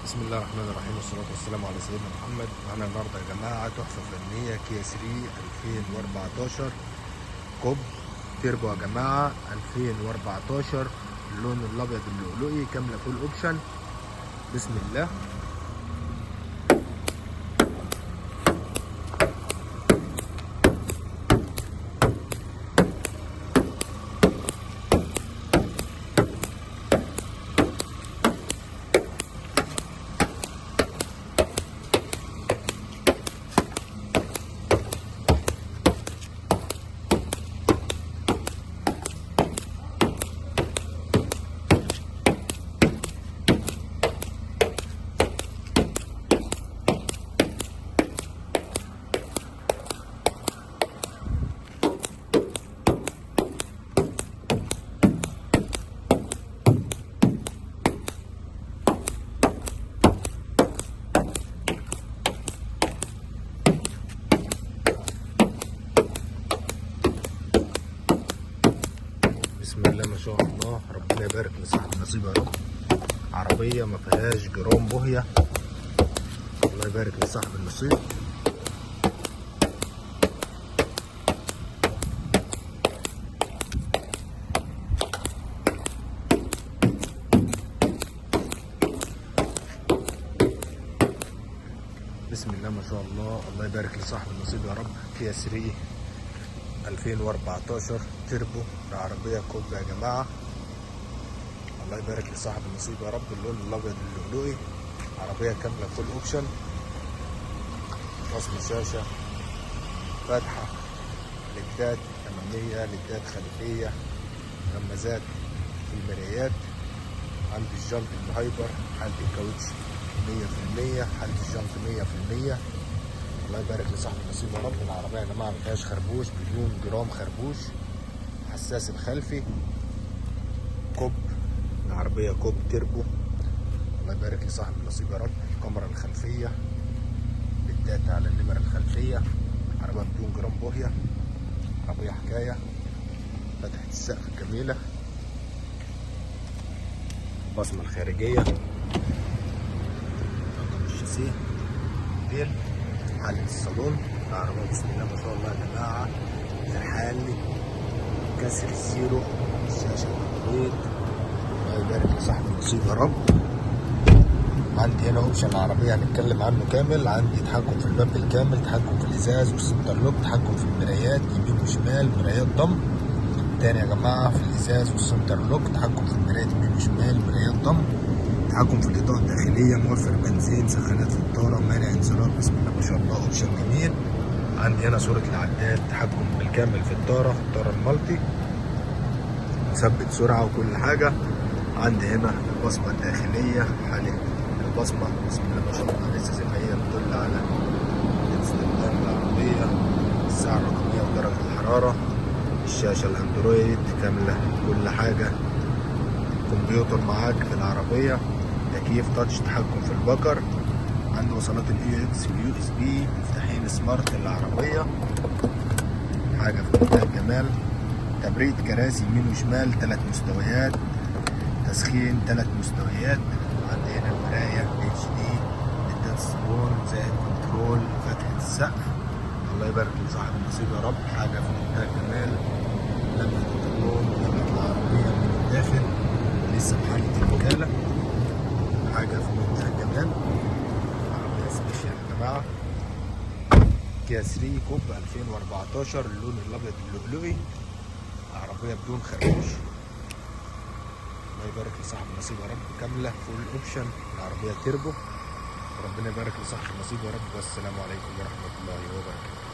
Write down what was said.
بسم الله الرحمن الرحيم والصلاة والسلام على سيدنا محمد. معانا النهارده يا جماعة تحفة فنية كيا 3 2014 كوب تيربو يا جماعة 2014 اللون الأبيض اللؤلؤي كاملة فول أوبشن. بسم الله. بسم الله ما شاء الله، ربنا يبارك لصاحب النصيب يا رب. عربية ما فيهاش جرام بوهية، الله يبارك لصاحب النصيب. بسم الله ما شاء الله، الله يبارك لصاحب النصيب يا رب. كيا 3 2014 تربو، العربية كوب يا جماعة. الله يبارك لصاحب النصيب يا رب. اللون الأبيض اللؤلؤي، عربية كاملة فول أوبشن، رسم شاشة فاتحة، ليدات أمامية ليدات خلفية، غمازات في المرايات. عندي الجنط المهايبر، حالة الكاوتش 100%، حالة الجنط 100%. الله يبارك لصاحب النصيب يا رب. العربية يا جماعة مفيهاش خربوش، بدون جرام خربوش. حساس الخلفي، كوب، العربية كوب تيربو. الله يبارك لصاحب النصيب يا رب. الكاميرا الخلفية، ليدات على النمر الخلفية. عربية بدون جرام بوهية، عربية حكاية. فتحة السقف الجميلة، البصمة الخارجية، رقم الشاسيه، ديل، حالة الصالون. العربية بسم الله ما شاء الله يا جماعة في حالة كسر الزيرو. الشاشة الاندرويد. الله يبارك لصاحب النصيب يا رب. عندي هنا اوبشن العربية هنتكلم عنه كامل. عندي تحكم في الباب بالكامل، تحكم في الازاز والسنتر لوك، تحكم في المرايات يمين وشمال، مرايات ضم. تاني يا جماعة في الازاز والسنتر لوك، تحكم في المرايات يمين وشمال، مرايات ضم، تحكم في الاضاءة الداخلية، موفر بنزين، سخانات في الطارة، مانع انزلاق. بسم الله ما شاء الله، اوبشن جميل. عندي هنا صورة العداد، تحكم بالكامل في الطارة المالتي، مثبت سرعة وكل حاجة. عندي هنا البصمة الداخلية، حالة البصمة بسم الله ما شاء الله لسه زي ما هي، بتدل على استخدام العربية، الساعة الرقمية ودرجة الحرارة. الشاشة الاندرويد كاملة كل حاجة. كمبيوتر معاك في العربية، تكييف تاتش، تحكم في البكر. عنده وصلات الاي اكس واليو اس بي، مفتاحين سمارت للعربية، حاجة في منتهى الجمال. تبريد كراسي يمين وشمال 3 مستويات، تسخين 3 مستويات. عندي هنا المراية اتش دي، ليدات الصالون، زائد كنترول فتحة السقف. الله يبارك لصاحب النصيب يا رب. حاجة في منتهى الجمال. لمبة الكنترول، لمبة العربية من الداخل لسه بحالة الوكالة، حاجة في منتهى الجمال. عربية سبيشال يا جماعة. كيا 3 كوب 2014 اللون الأبيض اللؤلؤي، عربية بدون خربوش. الله يبارك لصاحب النصيب يا رب. كاملة فول اوبشن، العربية تيربو. ربنا يبارك لصاحب النصيب يا رب. والسلام عليكم ورحمة الله وبركاته.